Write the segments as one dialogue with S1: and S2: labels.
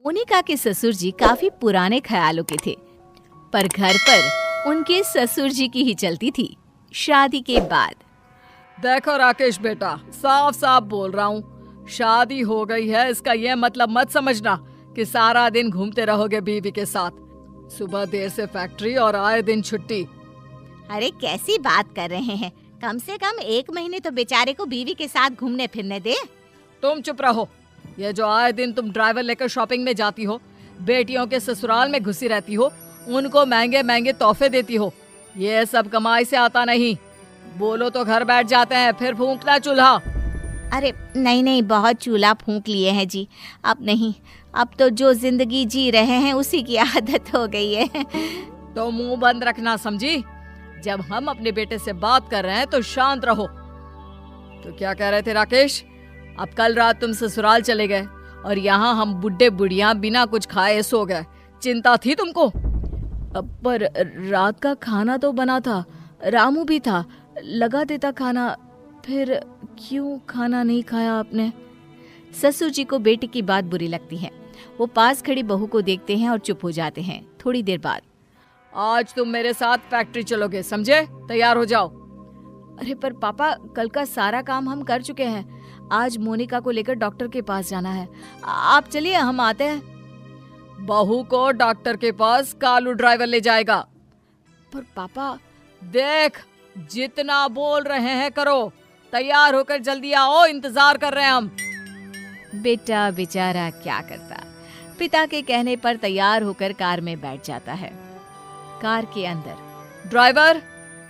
S1: मोनिका के ससुर जी काफी पुराने ख्यालों के थे, पर घर पर उनके ससुर जी की ही चलती थी। शादी के बाद
S2: देखो राकेश बेटा, साफ साफ बोल रहा हूँ, शादी हो गई है इसका ये मतलब मत समझना कि सारा दिन घूमते रहोगे बीवी के साथ। सुबह देर से फैक्ट्री और आए दिन छुट्टी।
S1: अरे कैसी बात कर रहे हैं, कम से कम 1 महीने तो बेचारे को बीवी के साथ घूमने फिरने दे।
S2: तुम चुप रहो। ये जो आए दिन तुम ड्राइवर लेकर शॉपिंग में जाती हो, बेटियों के ससुराल में घुसी रहती हो, उनको महंगे महंगे तोहफे देती हो, ये सब कमाई से आता नहीं। बोलो तो घर बैठ जाते हैं, फिर फूंकना चूल्हा।
S1: अरे नहीं नहीं, बहुत चूल्हा फूंक लिए हैं जी, अब नहीं। अब तो जो जिंदगी जी रहे हैं उसी की आदत हो गई है।
S2: तो मुंह बंद रखना, समझी? जब हम अपने बेटे से बात कर रहे हैं तो शांत रहो। तो क्या कह रहे थे राकेश? अब कल रात तुम ससुराल चले गए और यहाँ हम बुढ़े बुढ़िया बिना कुछ खाए सो गए। चिंता थी तुमको? पर रात का खाना तो बना था, रामू भी था, लगा देता खाना, फिर क्यों खाना नहीं खाया आपने? ससुर जी को बेटे की बात बुरी लगती है। वो पास खड़ी बहू को देखते हैं और चुप हो जाते हैं। थोड़ी देर बाद, आज तुम मेरे साथ फैक्ट्री चलोगे, समझे? तैयार हो जाओ।
S1: अरे पर पापा, कल का सारा काम हम कर चुके हैं। आज मोनिका को लेकर डॉक्टर के पास जाना है। आप चलिए, हम आते हैं।
S2: बहू को डॉक्टर के पास कालू ड्राइवर ले जाएगा।
S1: पर पापा,
S2: देख, जितना बोल रहे हैं करो। तैयार होकर जल्दी आओ, इंतजार कर रहे हैं हम।
S1: बेटा बेचारा क्या करता, पिता के कहने पर तैयार होकर कार में बैठ जाता है। कार के अंदर,
S2: ड्राइवर,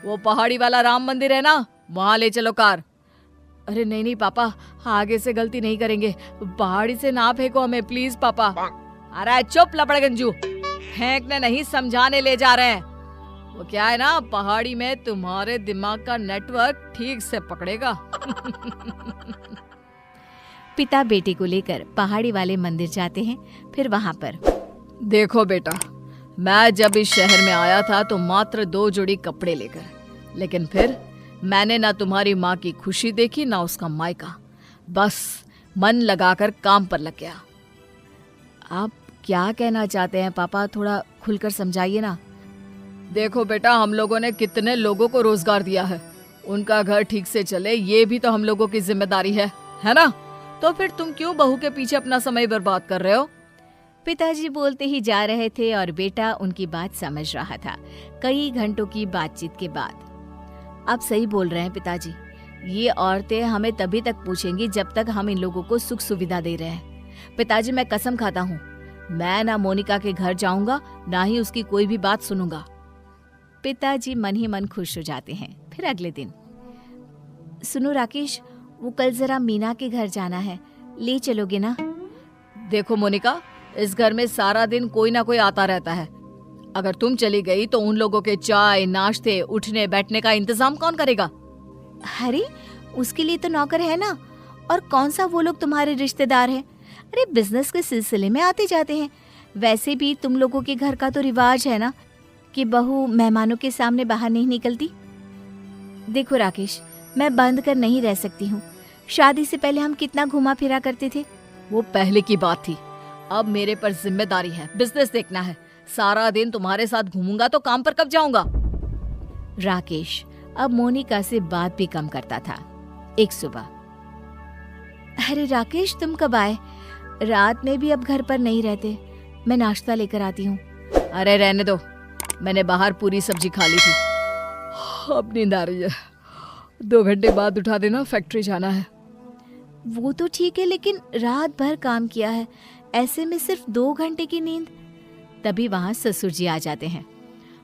S2: वो पहाड़ी वाला राम मंदिर है ना, वहाँ ले चलो कार।
S1: अरे नहीं नहीं पापा, आगे से गलती नहीं करेंगे, पहाड़ी से ना फेंको हमें प्लीज पापा।
S2: अरे चुप लपड़गंजू, फेंकने नहीं समझाने ले जा रहे हैं। वो क्या है ना, पहाड़ी में तुम्हारे दिमाग का नेटवर्क ठीक से पकड़ेगा।
S1: पिता बेटे को लेकर पहाड़ी वाले मंदिर जाते हैं। फिर वहाँ पर,
S2: देखो बेटा, मैं जब इस शहर में आया था तो मात्र 2 जोड़ी कपड़े लेकर, लेकिन फिर मैंने ना तुम्हारी माँ की खुशी देखी ना उसका मायका। बस मन लगाकर काम पर लग गया।
S1: आप क्या कहना चाहते हैं पापा, थोड़ा खुलकर समझाइए ना।
S2: देखो बेटा, हम लोगों ने कितने लोगों को रोजगार दिया है, उनका घर ठीक से चले ये भी तो हम लोगों की जिम्मेदारी है ना? तो फिर तुम क्यों बहू के पीछे अपना समय बर्बाद कर रहे हो?
S1: पिताजी बोलते ही जा रहे थे और बेटा उनकी बात समझ रहा था। कई घंटों की बातचीत के बाद, आप सही बोल रहे हैं पिताजी, ये औरतें हमें तभी तक पूछेंगी जब तक हम इन लोगों को सुख सुविधा दे रहे हैं। पिताजी, मैं कसम खाता हूँ, मैं ना मोनिका के घर जाऊंगा, ना ही उसकी कोई भी बात सुनूंगा। पिताजी मन ही मन खुश हो जाते हैं। फिर अगले दिन, सुनो राकेश, वो कल जरा मीना के घर जाना है, ले चलोगे ना?
S2: देखो मोनिका, इस घर में सारा दिन कोई ना कोई आता रहता है। अगर तुम चली गई तो उन लोगों के चाय, नाश्ते, उठने बैठने का इंतजाम कौन करेगा?
S1: अरे उसके लिए तो नौकर है ना, और कौन सा वो लोग तुम्हारे रिश्तेदार हैं? अरे बिजनेस के सिलसिले में आते जाते हैं। वैसे भी तुम लोगों के घर का तो रिवाज है ना कि बहू मेहमानों के सामने बाहर नहीं निकलती। देखो राकेश, मैं बंद कर नहीं रह सकती हूँ। शादी से पहले हम कितना घुमा फिरा करते थे।
S2: वो पहले की बात थी, अब मेरे पर जिम्मेदारी है, बिजनेस देखना है। सारा दिन तुम्हारे साथ घूमूंगा तो काम पर कब जाऊंगा?
S1: राकेश अब मोनिका से बात भी कम करता था। एक सुबह, अरे राकेश तुम कब आए? रात में भी अब घर पर नहीं रहते, मैं नाश्ता लेकर आती हूँ।
S2: अरे रहने दो, मैंने बाहर पूरी सब्जी खा ली थी, अब नींद आ रही है। 2 घंटे बाद उठा देना, फैक्ट्री जाना है।
S1: वो तो ठीक है, लेकिन रात भर काम किया है, ऐसे में सिर्फ 2 घंटे की नींद? तभी वहाँ ससुर जी आ जाते हैं।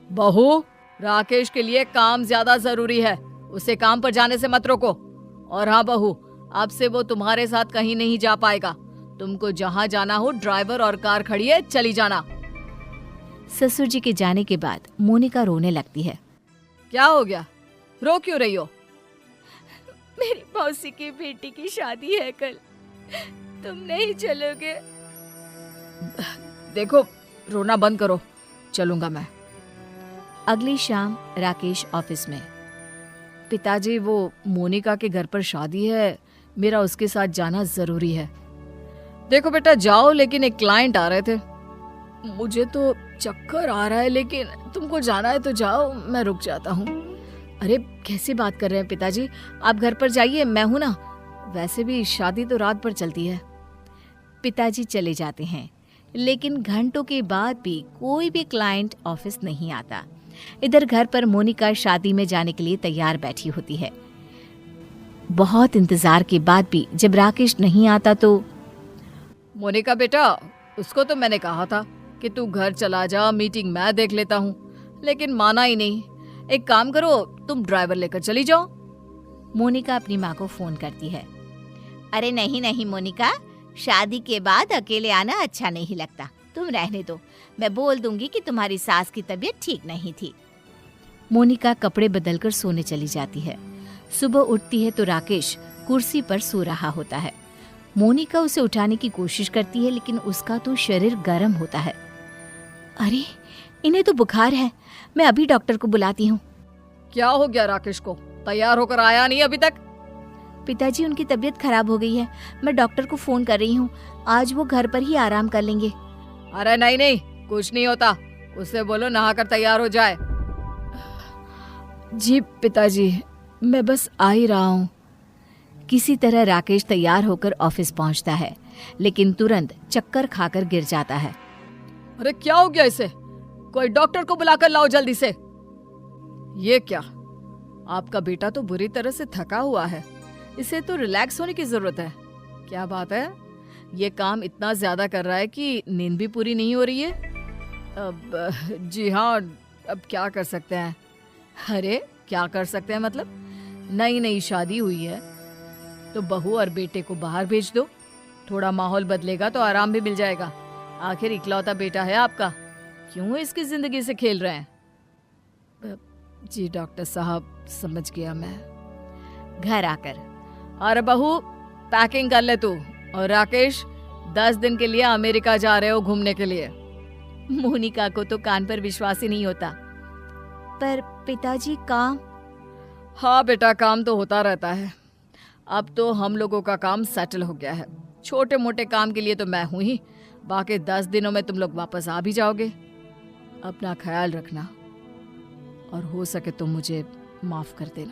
S2: बहू, राकेश के लिए काम ज्यादा जरूरी है, उसे काम पर जाने से मत रोको। और हाँ बहू, अब से वो तुम्हारे साथ कहीं नहीं जा पाएगा। तुमको जहाँ जाना हो ड्राइवर और कार खड़ी है, चली जाना।
S1: ससुर जी के जाने के बाद मोनिका रोने लगती है।
S2: क्या हो गया, रो क्यों रही हो?
S1: मेरी मौसी की बेटी की शादी है कल, तुम नहीं चलोगे?
S2: देखो, रोना बंद करो, चलूंगा मैं।
S1: अगली शाम राकेश ऑफिस में,
S2: पिताजी, वो मोनिका के घर पर शादी है, मेरा उसके साथ जाना जरूरी है। देखो बेटा जाओ, लेकिन एक क्लाइंट आ रहे थे। मुझे तो चक्कर आ रहा है, लेकिन तुमको जाना है तो जाओ, मैं रुक जाता हूँ। अरे कैसी बात कर रहे हैं पिताजी, आप घर पर जाइए, मैं हूं ना। वैसे भी शादी तो रात भर चलती है।
S1: पिताजी चले जाते हैं, लेकिन घंटों के बाद भी कोई भी क्लाइंट ऑफिस नहीं आता। इधर घर पर मोनिका शादी में जाने के लिए तैयार बैठी होती है। बहुत इंतजार के बाद भी जब राकेश नहीं आता तो
S2: मोनिका बेटा, उसको तो मैंने कहा था कि तू घर चला जा, मीटिंग मैं देख लेता हूँ, लेकिन माना ही नहीं। एक काम करो, तुम ड्राइवर लेकर चली जाओ।
S1: मोनिका अपनी माँ को फोन करती है। अरे नहीं नहीं मोनिका, शादी के बाद अकेले आना अच्छा नहीं लगता, तुम रहने दो। मैं बोल दूंगी कि तुम्हारी सास की तबीयत ठीक नहीं थी। मोनिका कपड़े बदलकर सोने चली जाती है। सुबह उठती है तो राकेश कुर्सी पर सो रहा होता है। मोनिका उसे उठाने की कोशिश करती है, लेकिन उसका तो शरीर गर्म होता है। अरे इन्हें तो बुखार है, मैं अभी डॉक्टर को बुलाती हूँ।
S2: क्या हो गया राकेश को? तैयार होकर आया नहीं अभी तक?
S1: पिताजी उनकी तबीयत खराब हो गई है, मैं डॉक्टर को फोन कर रही हूँ, आज वो घर पर ही आराम कर लेंगे।
S2: अरे नहीं नहीं, कुछ नहीं होता, उससे बोलो नहाकर तैयार हो जाए।
S1: जी पिताजी, मैं बस आ ही रहा हूँ। किसी तरह राकेश तैयार होकर ऑफिस पहुँचता है, लेकिन तुरंत चक्कर खाकर गिर जाता है।
S2: अरे क्या हो गया इसे? कोई डॉक्टर को बुलाकर लाओ जल्दी से। ये क्या, आपका बेटा तो बुरी तरह से थका हुआ है, इसे तो रिलैक्स होने की जरूरत है। क्या बात है, ये काम इतना ज्यादा कर रहा है कि नींद भी पूरी नहीं हो रही है। अब जी हाँ, अब क्या कर सकते हैं? अरे क्या कर सकते हैं मतलब, नई नई शादी हुई है तो बहू और बेटे को बाहर भेज दो, थोड़ा माहौल बदलेगा तो आराम भी मिल जाएगा। आखिर इकलौता बेटा है आपका, क्यों इसकी जिंदगी से खेल रहे हैं? जी डॉक्टर साहब, समझ गया मैं।
S1: घर आकर,
S2: अरे बहू पैकिंग कर ले तू, और राकेश 10 दिन के लिए अमेरिका जा रहे हो घूमने के लिए।
S1: मोनिका को तो कान पर विश्वास ही नहीं होता। पर पिताजी काम?
S2: हाँ बेटा, काम तो होता रहता है। अब तो हम लोगों का काम सेटल हो गया है, छोटे मोटे काम के लिए तो मैं हूं ही, बाकी 10 दिनों में तुम लोग वापस आ भी जाओगे। अपना ख्याल रखना, और हो सके तो मुझे माफ कर देना।